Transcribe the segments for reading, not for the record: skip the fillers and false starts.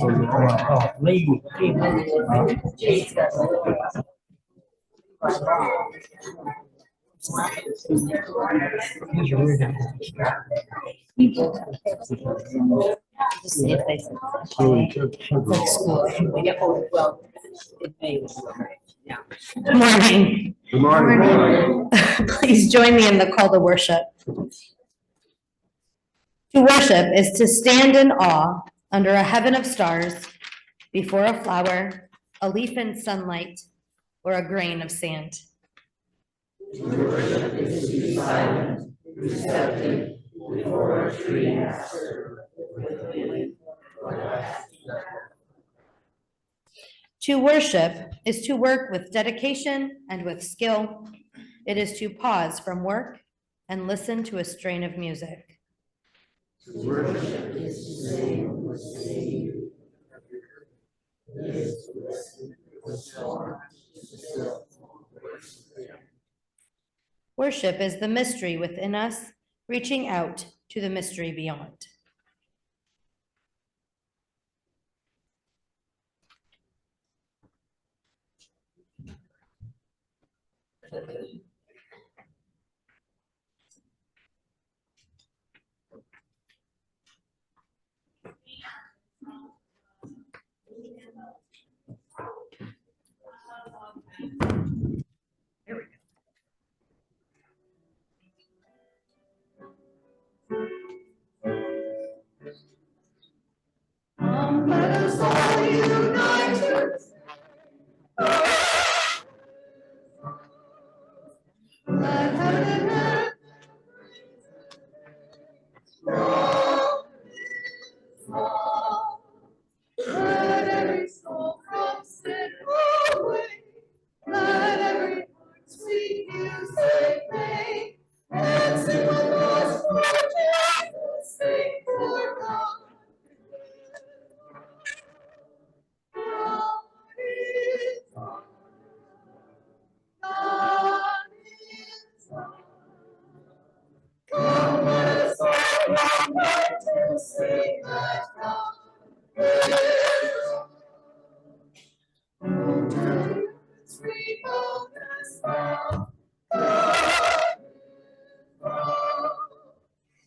Legal. Good morning. Good morning. Please join me in the call to worship. To worship is to stand in awe under a heaven of stars, before a flower, a leaf in sunlight, or a grain of sand. To worship is to be silent, receptive, before a tree and serve with a leaf or a To worship is to work with dedication and with skill. It is to pause from work and listen to a strain of music. To worship is to sing with singing. Is to listen with storm, to still. Worship is the mystery within us, reaching out to the mystery beyond. Let us all unite. Let heaven and earth fall. Let every soul from sin away. Let every heart sweet music make. And sing with us for Jesus, sing for God. God is on. God is on. Come, let us all unite to sing that God is on. To sweet boldness found, God is on.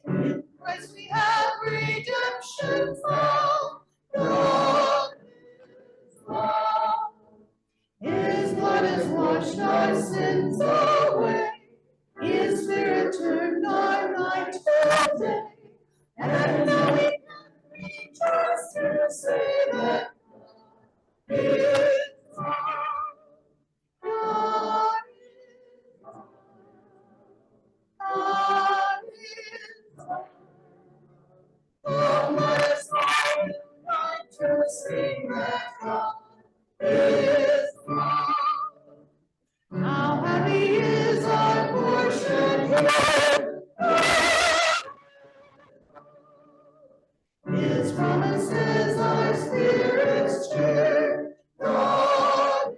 In Christ we have redemption found, God is on. His blood has washed our sins away. His Spirit turned our night to day. And now we can rejoice to say that God is on. God is on. God is on. Oh, let us all unite to sing that God is on. How happy is our portion here. His promises our spirits cheer. God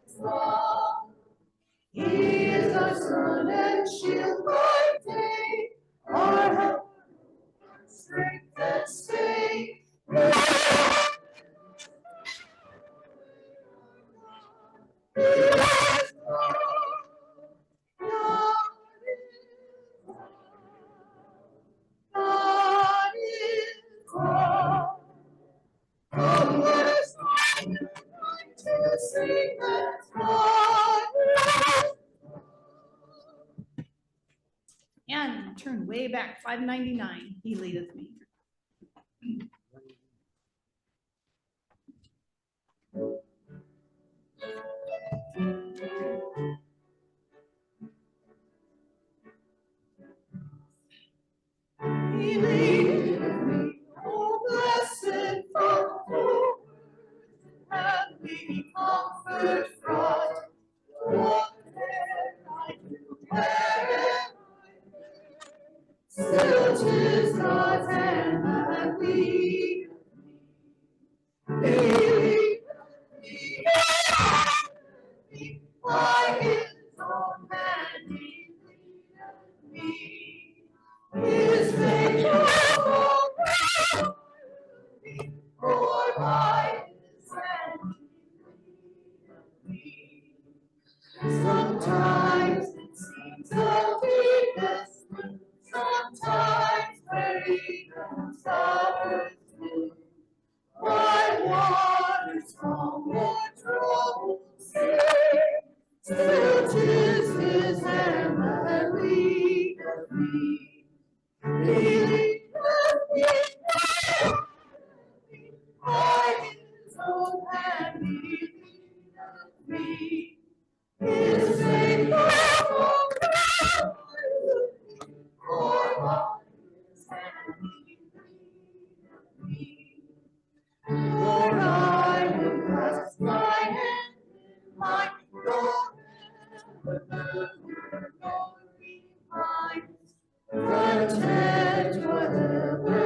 is love. He is our sun and shield by day, our help, our strength and stay. God is God. Come, let us all unite to sing that God is. And turn way back, 599, he leadeth me. He leadeth me, oh blessed from the and we comfort fraught. Whatever I do, wherever still 'tis God's hand that leadeth me. He leadeth me by his own hand. He leadeth me. His faithful for by his hand. Sometimes it seems the deepest blue, sometimes very flowers bloom. White waters from the troubled sea, still 'tis his hand that leadeth me. He leadeth me by his own hand, he leadeth me. His faithful forever, for by his hand he leadeth me. Lord, I will clasp my hand in mine, forever nor behind. Content whatever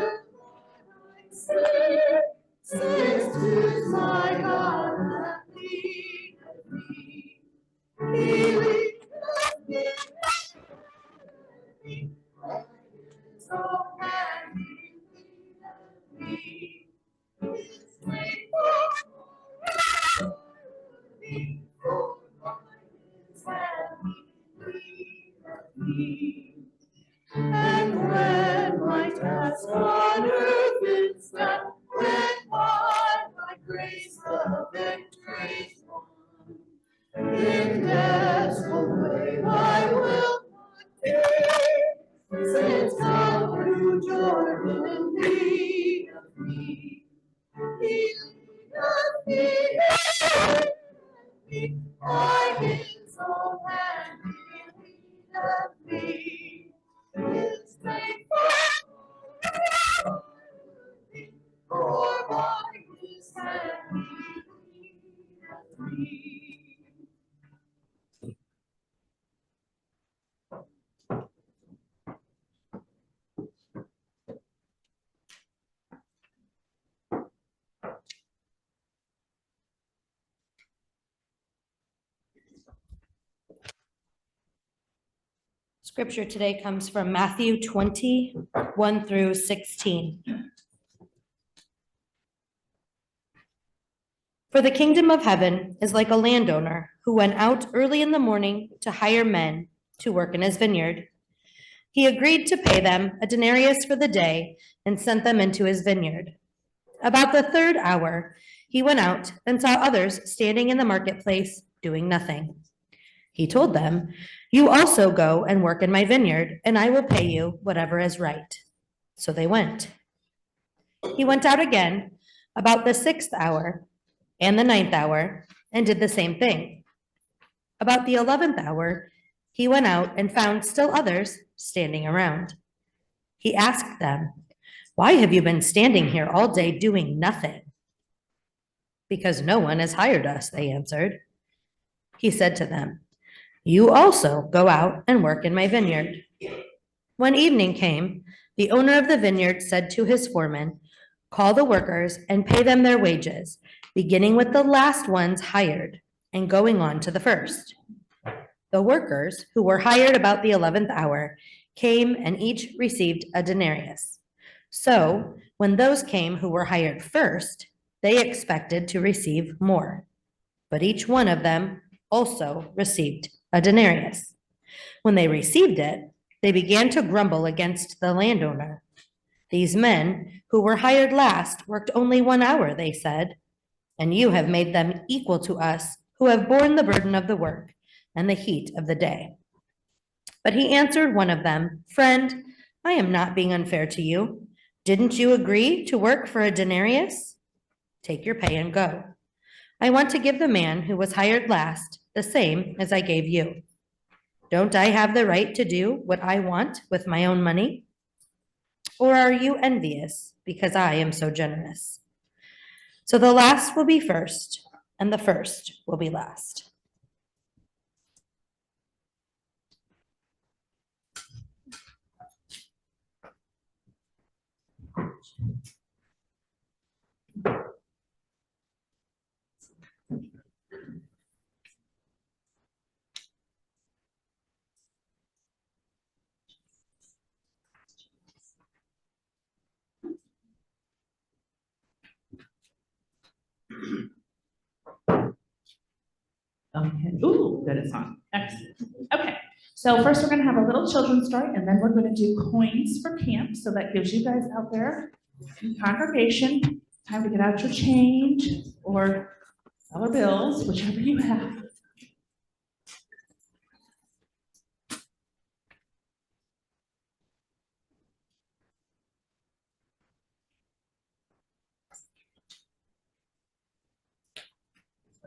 I say, since 'tis my God that leadeth me. He leadeth me by his own hand, he leadeth me. His faithful forever, for by his hand he leadeth me. And when my task on earth is done, when by thy grace the victory's won, in death's cold wave I will not fear, since thou through Jordan leadeth me. He leadeth me by his own hand, he leadeth me. His faithful forever, for by his hand he leadeth me. Scripture today comes from Matthew 20, 1 through 16. For the kingdom of heaven is like a landowner who went out early in the morning to hire men to work in his vineyard. He agreed to pay them a denarius for the day and sent them into his vineyard. About the third hour, he went out and saw others standing in the marketplace doing nothing. He told them, "You also go and work in my vineyard, and I will pay you whatever is right." So they went. He went out again about the 6th hour and the 9th hour and did the same thing. About the 11th hour, he went out and found still others standing around. He asked them, "Why have you been standing here all day doing nothing?" "Because no one has hired us," they answered. He said to them, "You also go out and work in my vineyard." When evening came, the owner of the vineyard said to his foreman, "Call the workers and pay them their wages, beginning with the last ones hired and going on to the first." The workers, who were hired about the 11th hour, came and each received a denarius. So when those came who were hired first, they expected to receive more. But each one of them also received a denarius. When they received it, they began to grumble against the landowner. "These men who were hired last worked only 1 hour," they said, "and you have made them equal to us who have borne the burden of the work and the heat of the day." But he answered one of them, "Friend, I am not being unfair to you. Didn't you agree to work for a denarius? Take your pay and go. I want to give the man who was hired last the same as I gave you. Don't I have the right to do what I want with my own money? Or are you envious because I am so generous?" So the last will be first, and the first will be last. Okay, ooh, good, it's on. Excellent. Okay, so first we're gonna have a little children's story, and then we're gonna do coins for camp. So that gives you guys out there in congregation time to get out your change or dollar bills, whichever you have.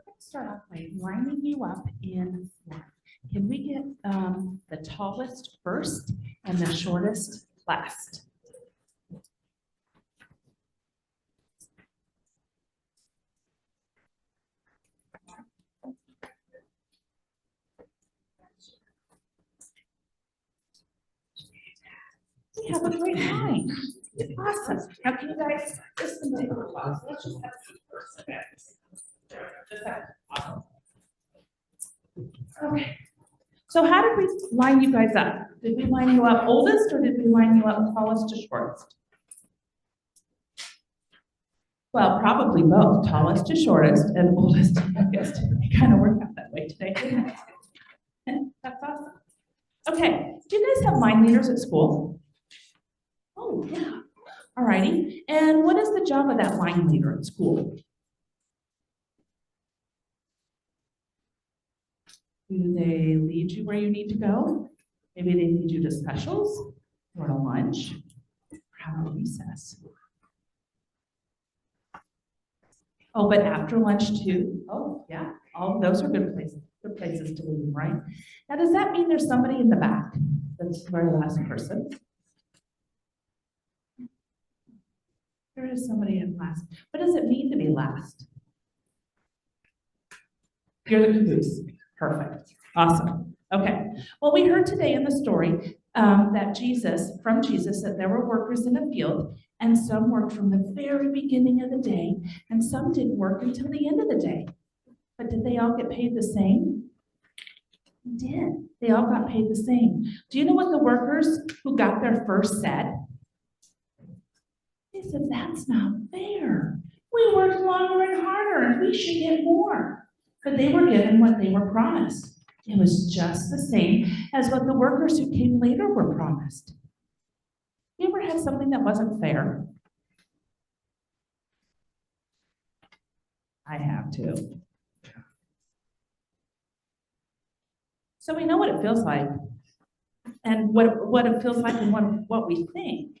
Let's start off by lining you up in line. Can we get the tallest first and the shortest last? We have a great time. Awesome. Now can you guys, this is gonna take a little while, so let's just have two first, okay? Just that. Awesome. Okay. So how did we line you guys up? Did we line you up oldest or did we line you up tallest to shortest? Well, probably both, tallest to shortest and oldest to youngest. It kind of worked out that way today, didn't it? That's awesome. Okay, do you guys have line leaders at school? Oh, yeah. All righty. And what is the job of that line leader at school? Do they lead you where you need to go? Maybe they lead you to specials or to lunch or how about recess? Oh, but after lunch too? Oh, yeah. All those are good places to lead them, right? Now, does that mean there's somebody in the back that's the very last person? There is somebody in last. What does it mean to be last? You're the caboose. Perfect. Awesome. Okay. Well, we heard today in the story from Jesus, that there were workers in a field, and some worked from the very beginning of the day, and some didn't work until the end of the day. But did they all get paid the same? They did. They all got paid the same. Do you know what the workers who got there first said? They said, that's not fair. We worked longer and harder, and we should get more. But they were given what they were promised. It was just the same as what the workers who came later were promised. You ever had something that wasn't fair? I have too. So we know what it feels like, and what it feels like and what we think.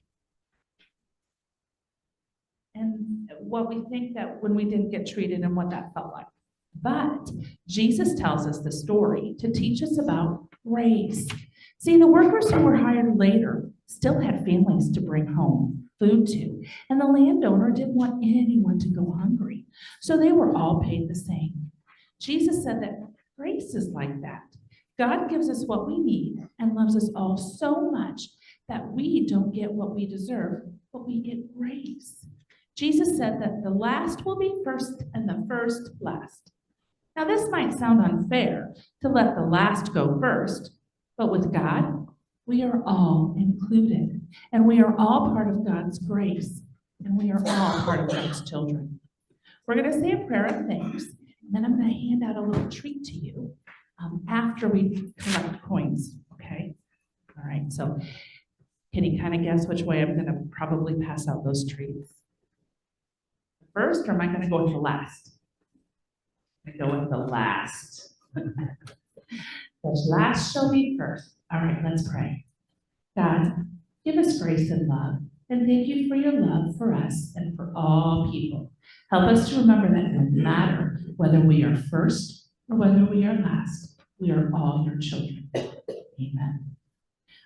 And what we think that when we didn't get treated and what that felt like. But Jesus tells us the story to teach us about grace. See, the workers who were hired later still had families to bring home food to, and the landowner didn't want anyone to go hungry. So they were all paid the same. Jesus said that grace is like that. God gives us what we need and loves us all so much that we don't get what we deserve, but we get grace. Jesus said that the last will be first and the first last. Now, this might sound unfair to let the last go first, but with God, we are all included, and we are all part of God's grace, and we are all part of God's children. We're going to say a prayer of thanks, and then I'm going to hand out a little treat to you after we collect coins, okay? All right, so can you kind of guess which way I'm going to probably pass out those treats? First, or am I going to go with the last? I go with the last. The last shall be first. All right, let's pray. God, give us grace and love, and thank you for your love for us and for all people. Help us to remember that no matter whether we are first or whether we are last, we are all your children. Amen.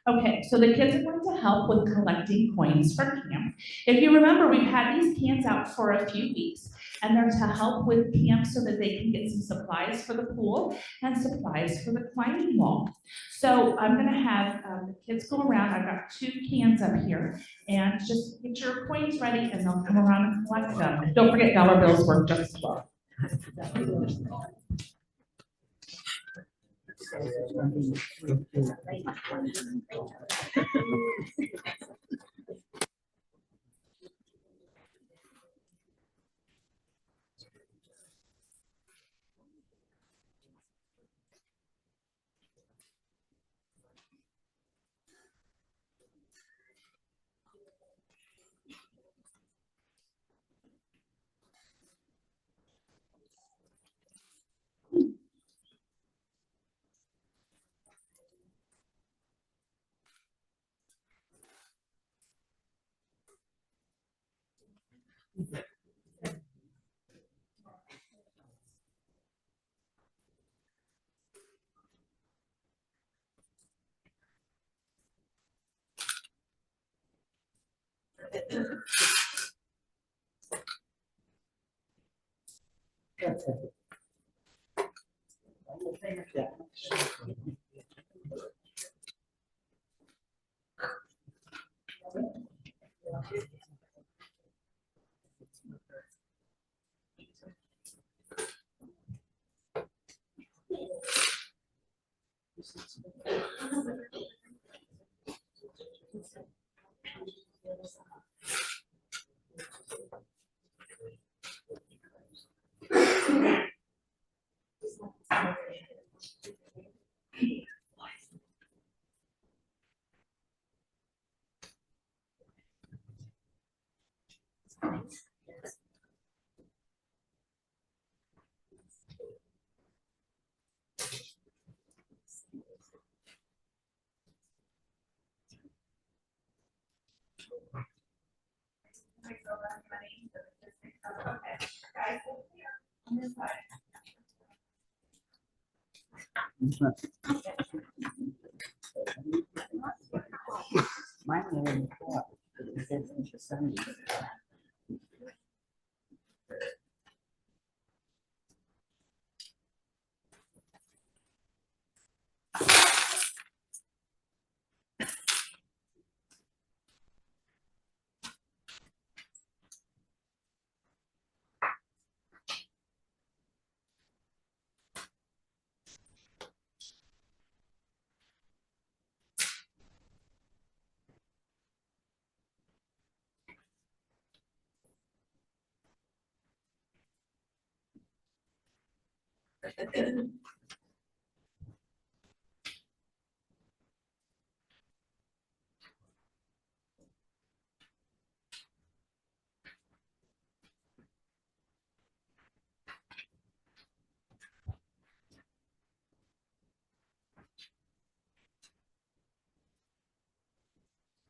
Okay, so the kids are going to help with collecting coins for camp. If you remember, we've had these cans out for a few weeks, and they're to help with camp so that they can get some supplies for the pool and supplies for the climbing wall. So I'm gonna have the kids go around. I've got 2 cans up here, and just get your coins ready, and they'll come around and collect them. Don't forget dollar bills work just as well.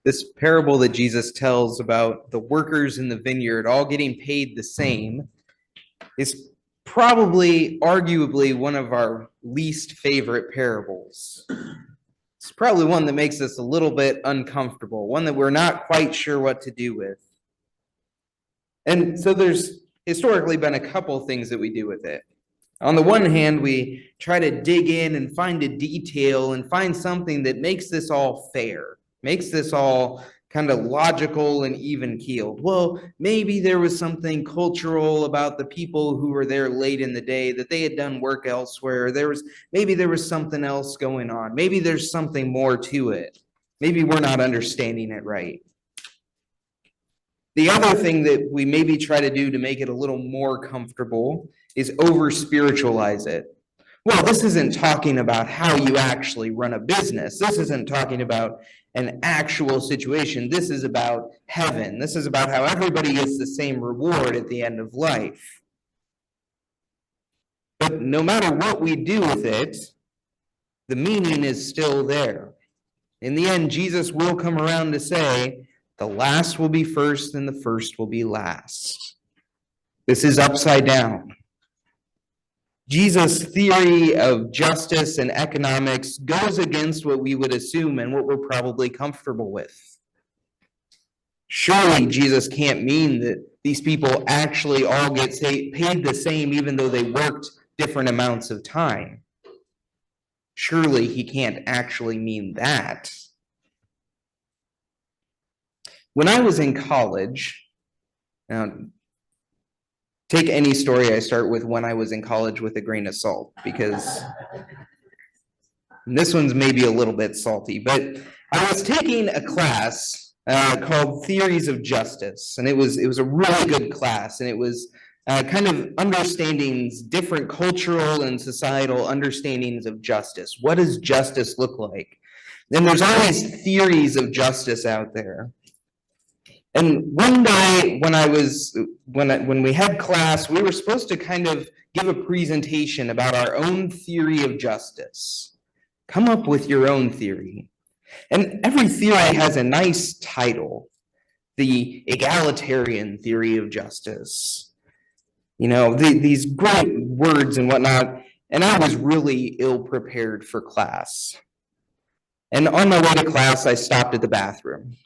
This parable that Jesus tells about the workers in the vineyard all getting paid the same is probably, arguably, one of our least favorite parables. It's probably one that makes us a little bit uncomfortable, one that we're not quite sure what to do with. And so there's historically been a couple things that we do with it. On the one hand, we try to dig in and find a detail and find something that makes this all fair, makes this all kind of logical and even-keeled. Well, maybe there was something cultural about the people who were there late in the day, that they had done work elsewhere. Maybe there was something else going on. Maybe there's something more to it. Maybe we're not understanding it right. The other thing that we maybe try to do to make it a little more comfortable is over-spiritualize it. Well, this isn't talking about how you actually run a business. This isn't talking about an actual situation. This is about heaven. This is about how everybody gets the same reward at the end of life. But no matter what we do with it, the meaning is still there. In the end, Jesus will come around to say, the last will be first and the first will be last. This is upside down. Jesus' theory of justice and economics goes against what we would assume and what we're probably comfortable with. Surely Jesus can't mean that these people actually all get paid the same even though they worked different amounts of time. Surely he can't actually mean that. When I was in college, now, take any story I start with when I was in college with a grain of salt, because this one's maybe a little bit salty, but I was taking a class called Theories of Justice, and it was a really good class, and it was kind of understandings, different cultural and societal understandings of justice. What does justice look like? And there's all these theories of justice out there. And one day when we had class, we were supposed to kind of give a presentation about our own theory of justice. Come up with your own theory. And every theory has a nice title. the egalitarian theory of justice. These great words and whatnot. And I was really ill prepared for class. And on my way to class, I stopped at the bathroom.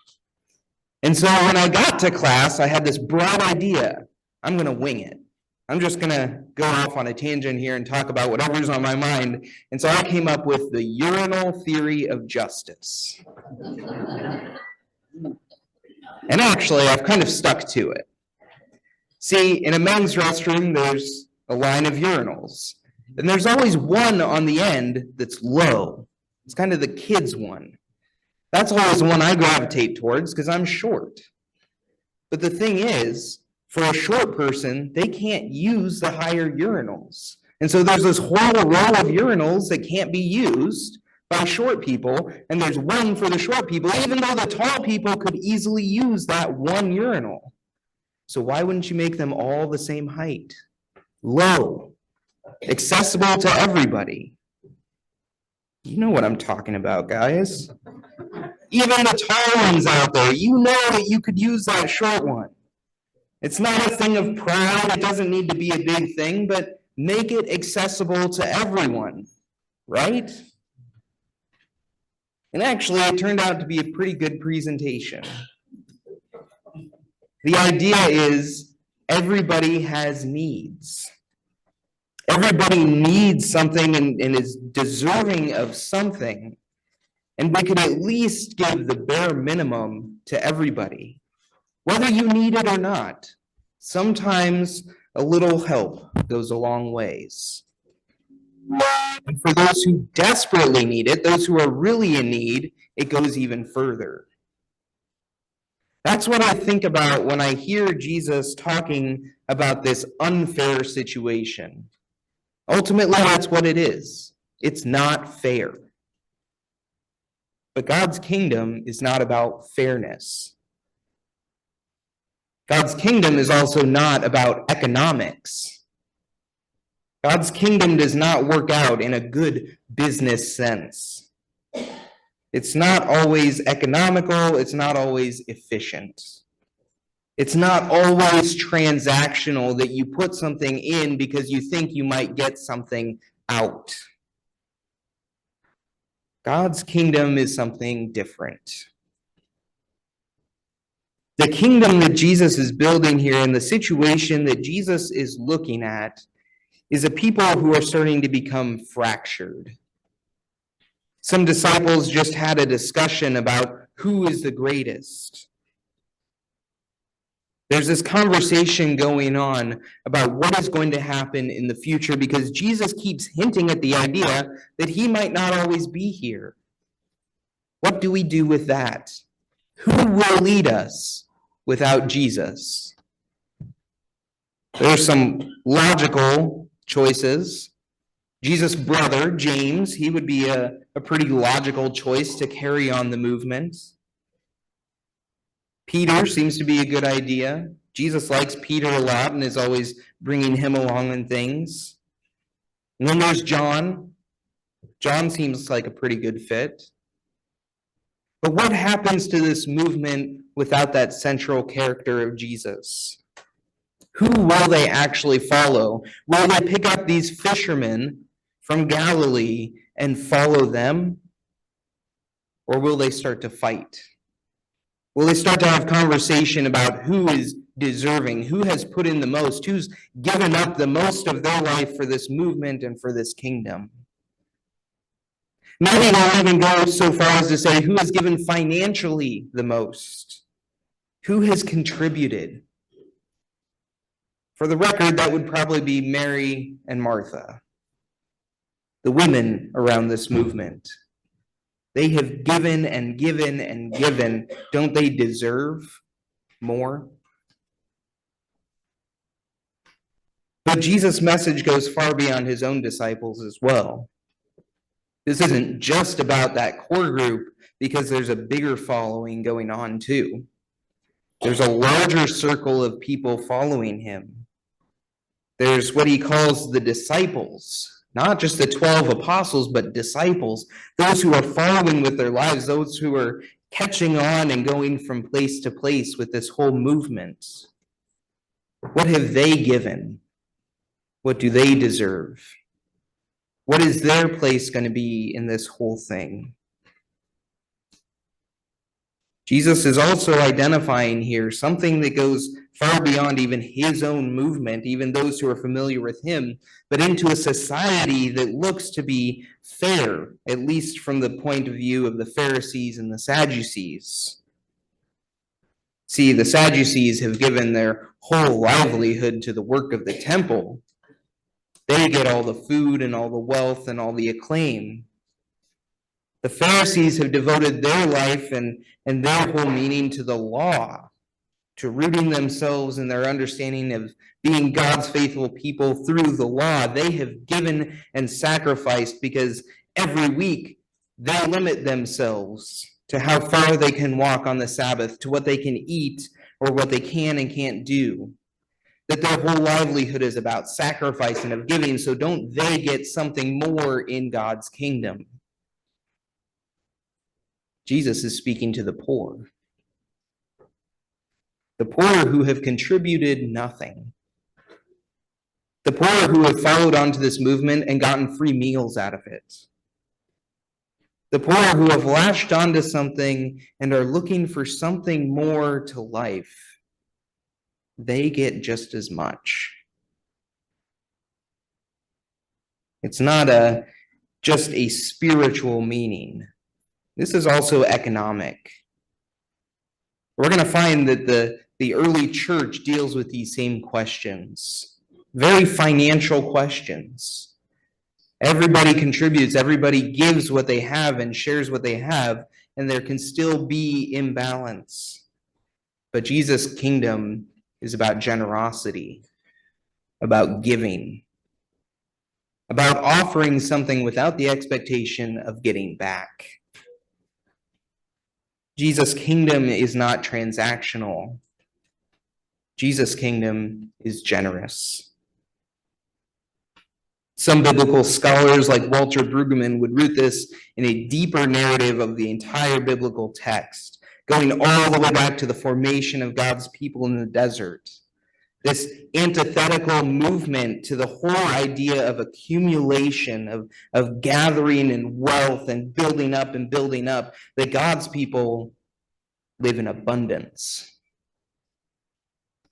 And so when I got to class, I had this broad idea. I'm going to wing it. I'm just going to go off on a tangent here and talk about whatever's on my mind. And so I came up with the urinal theory of justice. And actually, I've kind of stuck to it. See, in a men's restroom, there's a line of urinals. And there's always one on the end that's low. It's kind of the kids' one. That's always the one I gravitate towards because I'm short. But the thing is, for a short person, they can't use the higher urinals. And so there's this whole row of urinals that can't be used by short people, and there's one for the short people, even though the tall people could easily use that one urinal. So why wouldn't you make them all the same height? Low, accessible to everybody. You know what I'm talking about, guys. Even the tall ones out there, you know that you could use that short one. It's not a thing of pride. It doesn't need to be a big thing, but make it accessible to everyone, right? And actually, it turned out to be a pretty good presentation. The idea is everybody has needs. Everybody needs something and is deserving of something. And we could at least give the bare minimum to everybody. Whether you need it or not, sometimes a little help goes a long ways. And for those who desperately need it, those who are really in need, it goes even further. That's what I think about when I hear Jesus talking about this unfair situation. Ultimately, that's what it is. It's not fair. But God's kingdom is not about fairness. God's kingdom is also not about economics. God's kingdom does not work out in a good business sense. It's not always economical. It's not always efficient. It's not always transactional that you put something in because you think you might get something out. God's kingdom is something different. The kingdom that Jesus is building here and the situation that Jesus is looking at is a people who are starting to become fractured. Some disciples just had a discussion about who is the greatest. There's this conversation going on about what is going to happen in the future because Jesus keeps hinting at the idea that he might not always be here. What do we do with that? Who will lead us without Jesus? There's some logical choices. Jesus' brother, James, he would be a pretty logical choice to carry on the movement. Peter seems to be a good idea. Jesus likes Peter a lot and is always bringing him along in things. And then there's John. John seems like a pretty good fit. But what happens to this movement without that central character of Jesus? Who will they actually follow? Will they pick up these fishermen from Galilee and follow them? Or will they start to fight? Will they start to have conversation about who is deserving, who has put in the most, who's given up the most of their life for this movement and for this kingdom? Maybe they'll even go so far as to say who has given financially the most, who has contributed. For the record, that would probably be Mary and Martha, the women around this movement. They have given and given and given. Don't they deserve more? But Jesus' message goes far beyond his own disciples as well. This isn't just about that core group because there's a bigger following going on too. There's a larger circle of people following him. There's what he calls the disciples. Not just the 12 apostles, but disciples, those who are following with their lives, those who are catching on and going from place to place with this whole movement? What have they given? What do they deserve? What is their place going to be in this whole thing? Jesus is also identifying here something that goes far beyond even his own movement, even those who are familiar with him, but into a society that looks to be fair, at least from the point of view of the Pharisees and the Sadducees. See, the Sadducees have given their whole livelihood to the work of the temple. They get all the food and all the wealth and all the acclaim. The Pharisees have devoted their life and their whole meaning to the law, to rooting themselves in their understanding of being God's faithful people through the law. They have given and sacrificed because every week they limit themselves to how far they can walk on the Sabbath, to what they can eat or what they can and can't do. That their whole livelihood is about sacrifice and of giving, so don't they get something more in God's kingdom? Jesus is speaking to the poor. The poor who have contributed nothing. The poor who have followed onto this movement and gotten free meals out of it. The poor who have latched onto something and are looking for something more to life. They get just as much. It's not just a spiritual meaning. This is also economic. We're going to find that the early church deals with these same questions. Very financial questions. Everybody contributes, everybody gives what they have and shares what they have, and there can still be imbalance. But Jesus' kingdom is about generosity, about giving, about offering something without the expectation of getting back. Jesus' kingdom is not transactional. Jesus' kingdom is generous. Some biblical scholars like Walter Brueggemann would root this in a deeper narrative of the entire biblical text, going all the way back to the formation of God's people in the desert. This antithetical movement to the whole idea of accumulation, of gathering and wealth and building up, that God's people live in abundance.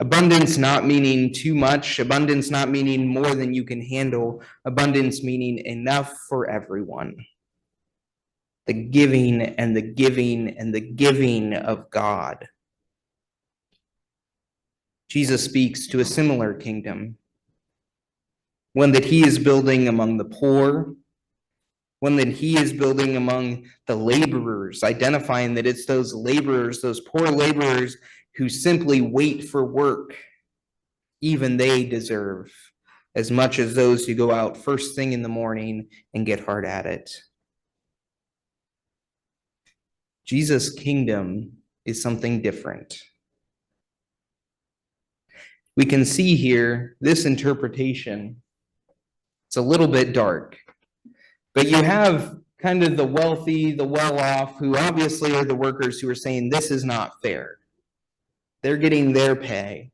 Abundance not meaning too much, abundance not meaning more than you can handle, abundance meaning enough for everyone. The giving and the giving and the giving of God. Jesus speaks to a similar kingdom, one that he is building among the poor, one that he is building among the laborers, identifying that it's those laborers, those poor laborers who simply wait for work. Even they deserve as much as those who go out first thing in the morning and get hard at it. Jesus' kingdom is something different. We can see here this interpretation. It's a little bit dark, but you have kind of the wealthy, the well-off, who obviously are the workers who are saying this is not fair. They're getting their pay.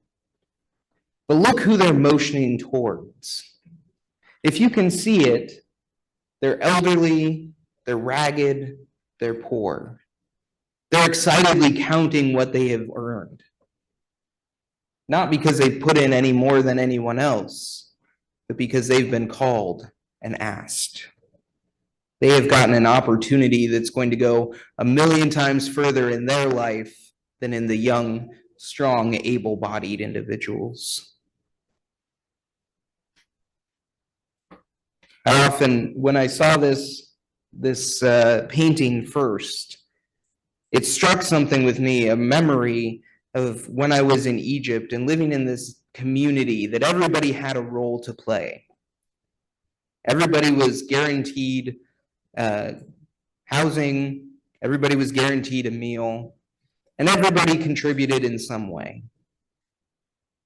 But look who they're motioning towards. If you can see it, they're elderly, they're ragged, they're poor. They're excitedly counting what they have earned. Not because they've put in any more than anyone else, but because they've been called and asked. They have gotten an opportunity that's going to go 1,000,000 times further in their life than in the young, strong, able-bodied individuals. I often, when I saw this painting first, it struck something with me, a memory of when I was in Egypt and living in this community that everybody had a role to play. Everybody was guaranteed housing, everybody was guaranteed a meal, and everybody contributed in some way.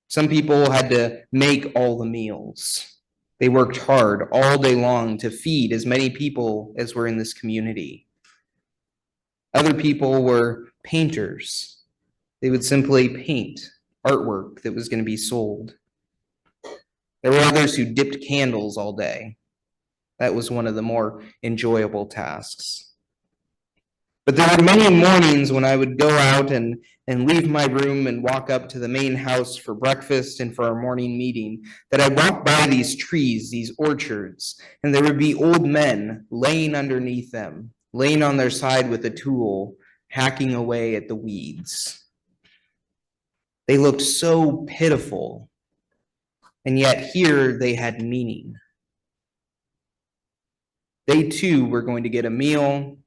Some people had to make all the meals. They worked hard all day long to feed as many people as were in this community. Other people were painters. They would simply paint artwork that was going to be sold. There were others who dipped candles all day. That was one of the more enjoyable tasks. But there were many mornings when I would go out and leave my room and walk up to the main house for breakfast and for our morning meeting, that I'd walk by these trees, these orchards, and there would be old men laying underneath them, laying on their side with a tool, hacking away at the weeds. They looked so pitiful, and yet here they had meaning. They too were going to get a meal.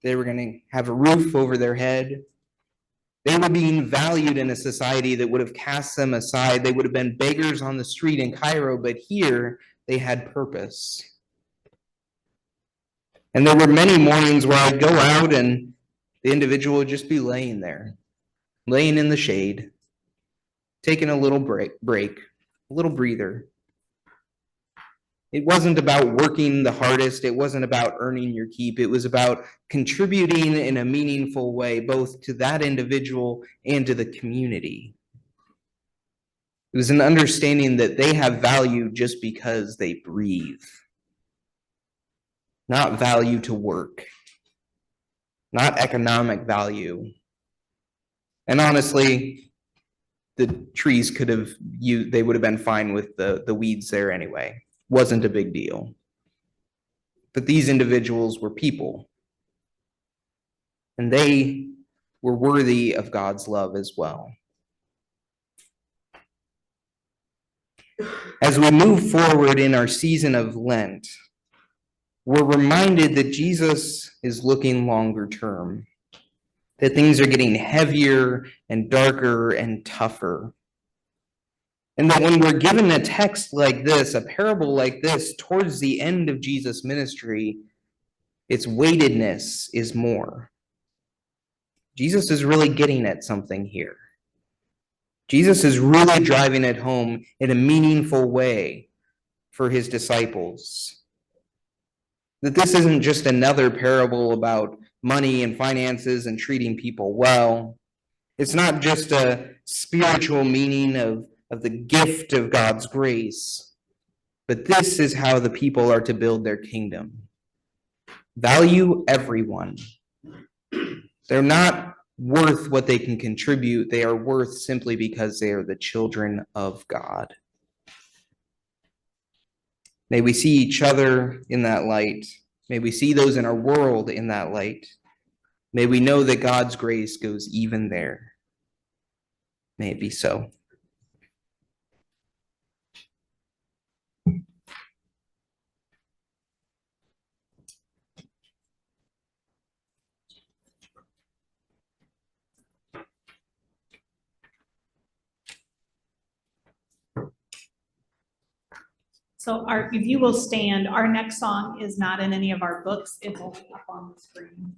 They were going to have a roof over their head. They were being valued in a society that would have cast them aside. They would have been beggars on the street in Cairo, but here they had purpose. And there were many mornings where I'd go out and the individual would just be laying there, laying in the shade, taking a little break, a little breather. It wasn't about working the hardest. It wasn't about earning your keep. It was about contributing in a meaningful way, both to that individual and to the community. It was an understanding that they have value just because they breathe, not value to work, not economic value. And honestly, the trees they would have been fine with the weeds there anyway. Wasn't a big deal. But these individuals were people, and they were worthy of God's love as well. As we move forward in our season of Lent, we're reminded that Jesus is looking longer term, that things are getting heavier and darker and tougher. And that when we're given a text like this, a parable like this, towards the end of Jesus' ministry, its weightedness is more. Jesus is really getting at something here. Jesus is really driving it home in a meaningful way for his disciples. That this isn't just another parable about money and finances and treating people well. It's not just a spiritual meaning of the gift of God's grace, but this is how the people are to build their kingdom. Value everyone. They're not worth what they can contribute. They are worth simply because they are the children of God. May we see each other in that light. May we see those in our world in that light. May we know that God's grace goes even there. May it be so. So if you will stand, our next song is not in any of our books. It will be up on the screen.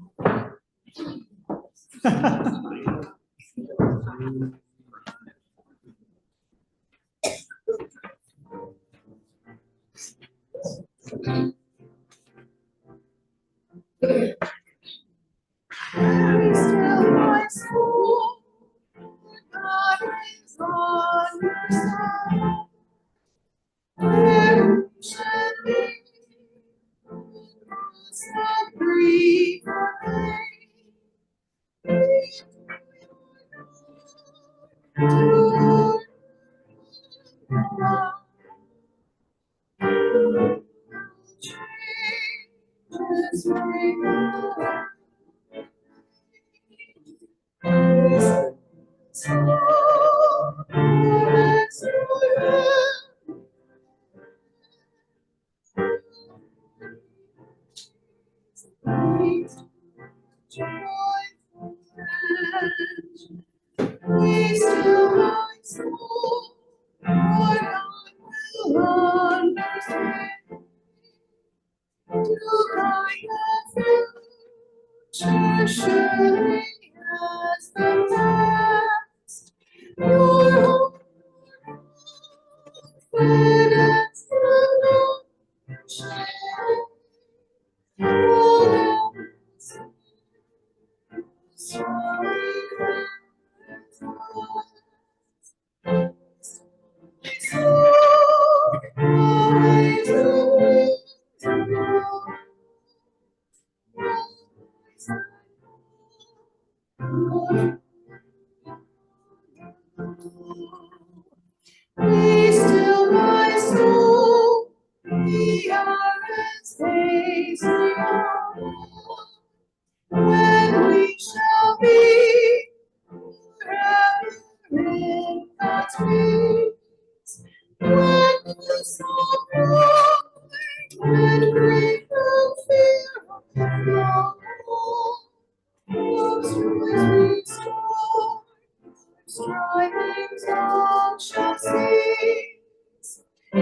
Be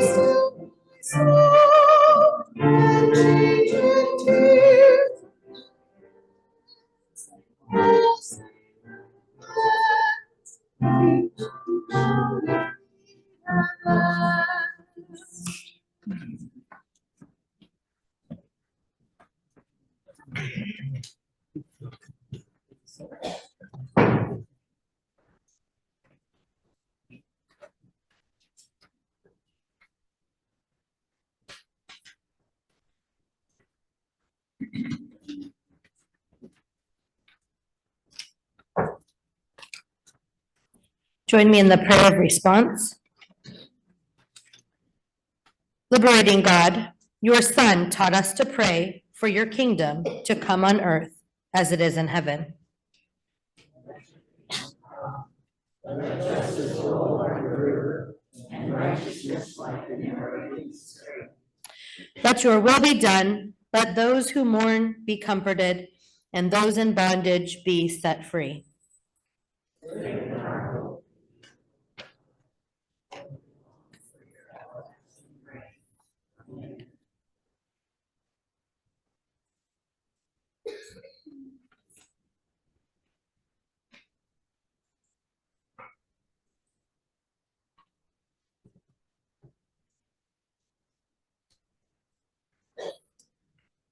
still, my soul, and change in tears. Yes, Join me in the prayer of response. Liberating God, your Son taught us to pray for your kingdom to come on earth as it is in heaven. Let your will be done. Let those who mourn be comforted, and those in bondage be set free.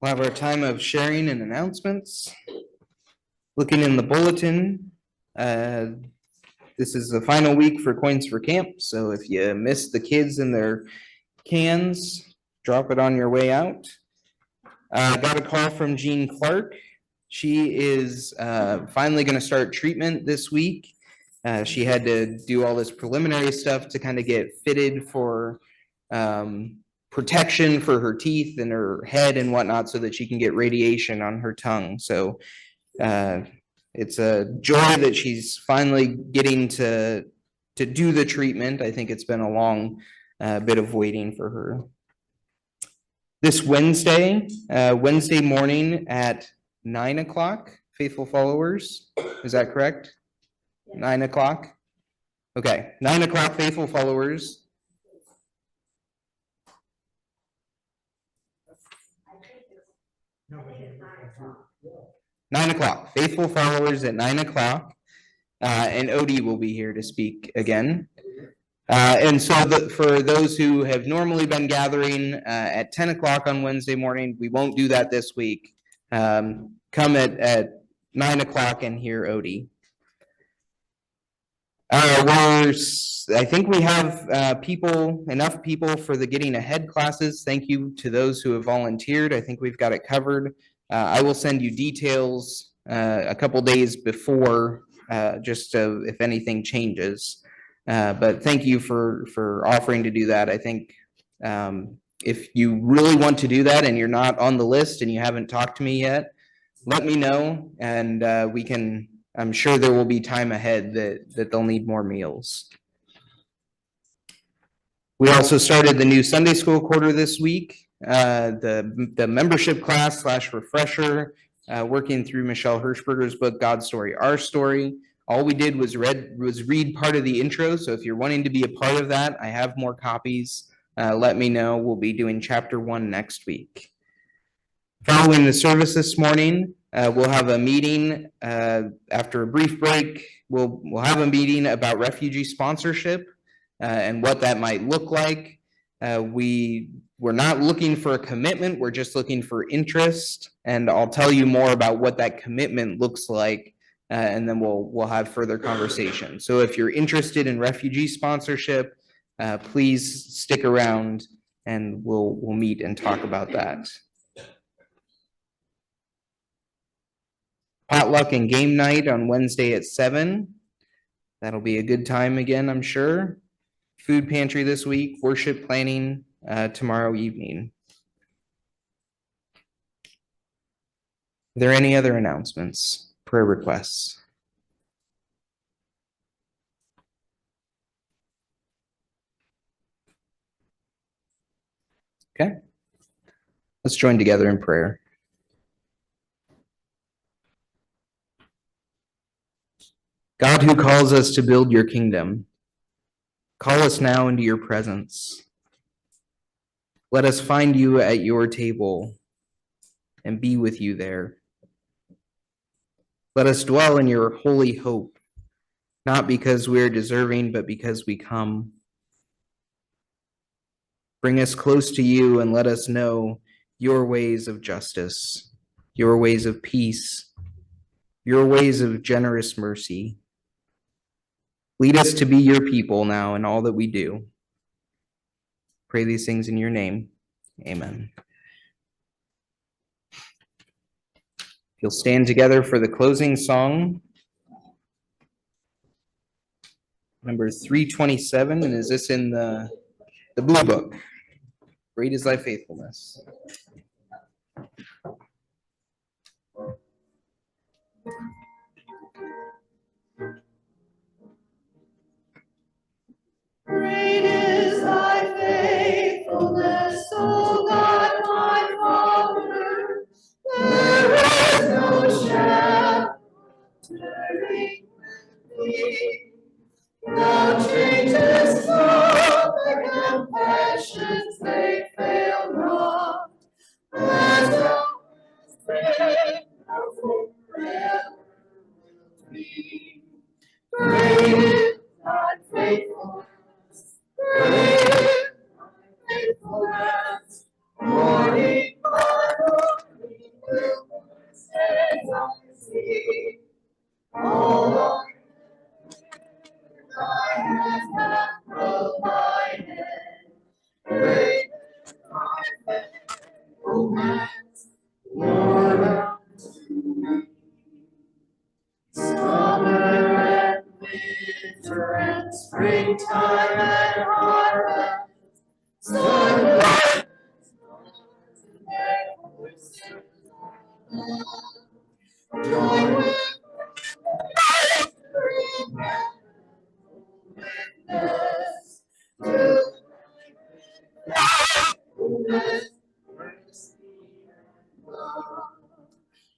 We'll have our time of sharing and announcements. Looking in the bulletin, this is the final week for Coins for Camp, so if you missed the kids in their cans, drop it on your way out. Got a call from Jean Clark. She is finally going to start treatment this week. She had to do all this preliminary stuff to kind of get fitted for protection for her teeth and her head and whatnot so that she can get radiation on her tongue. So it's a joy that she's finally getting to do the treatment. I think it's been a long bit of waiting for her. This Wednesday morning at 9 o'clock, faithful followers, is that correct? 9 o'clock? Okay, 9 o'clock, faithful followers. No, 9 o'clock, faithful followers at 9 o'clock. And Odie will be here to speak again. And so for those who have normally been gathering at 10 o'clock on Wednesday morning, we won't do that this week. Come at 9 o'clock and hear Odie. I think we have enough people for the Getting Ahead classes. Thank you to those who have volunteered. I think we've got it covered. I will send you details a couple days before, just so if anything changes. But thank you for offering to do that. I think if you really want to do that and you're not on the list and you haven't talked to me yet, let me know and I'm sure there will be time ahead that they'll need more meals. We also started the new Sunday school quarter this week. The membership class / refresher, working through Michelle Hirschberger's book, God's Story, Our Story. All we did was read part of the intro. So if you're wanting to be a part of that, I have more copies. Let me know. We'll be doing chapter 1 next week. Following the service this morning, we'll have a meeting after a brief break. We'll have a meeting about refugee sponsorship and what that might look like. We're not looking for a commitment. We're just looking for interest. And I'll tell you more about what that commitment looks like. And then we'll have further conversation. So if you're interested in refugee sponsorship, please stick around and we'll meet and talk about that. Potluck and game night on Wednesday at 7. That'll be a good time again, I'm sure. Food pantry this week, worship planning tomorrow evening. Are there any other announcements, prayer requests? Okay. Let's join together in prayer. God, who calls us to build your kingdom, Call us now into your presence. Let us find you at your table and be with you there. Let us dwell in your holy hope, not because we are deserving, but because we come. Bring us close to you and let us know your ways of justice, your ways of peace, your ways of generous mercy. Lead us to be your people now in all that we do. Pray these things in your name. Amen. You'll stand together for the closing song, number 327, and is this in the blue book? Great is thy faithfulness. Great is thy faithfulness, O God, my Father. There is no shadow turning with thee. Thou changest not, thy compassions they fail not. As thou hast been, thou forever wilt be. Great is thy faithfulness. Great is thy faithfulness. Morning by morning, new mercies I see. All Lord, thy hands have provided. Great is thy faithfulness, Lord, unto me. Summer and winter and springtime and harvest, sunrise and their voices join with spring and witness to goodness, mercy, and love.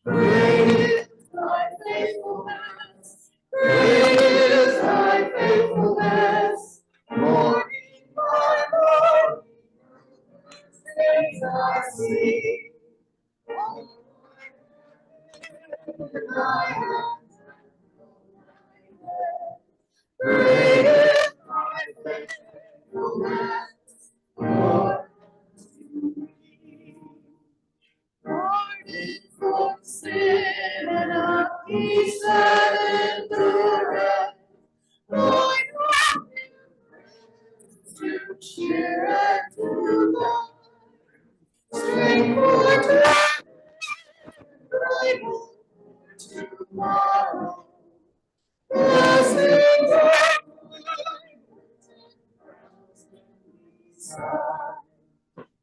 Great is thy faithfulness. Great is thy faithfulness. Morning by morning, mercies I see. Thy hands have provided. Great is thy faithfulness, Lord, unto me. Pardon from sin and a peace that endureth. Lord, to cheer and to love. Strength for today, bright hope for tomorrow. Blessings are mine,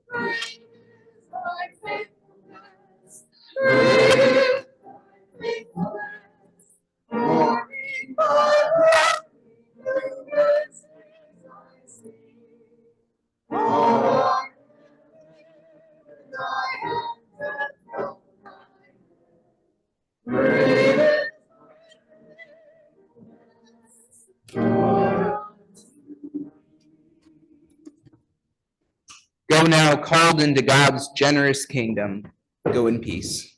great is thy faithfulness. Great is thy faithfulness. Morning by morning, new mercies I see. All thy hands have provided. Great is thy faithfulness, Lord, unto me. Go now, called into God's generous kingdom. Go in peace.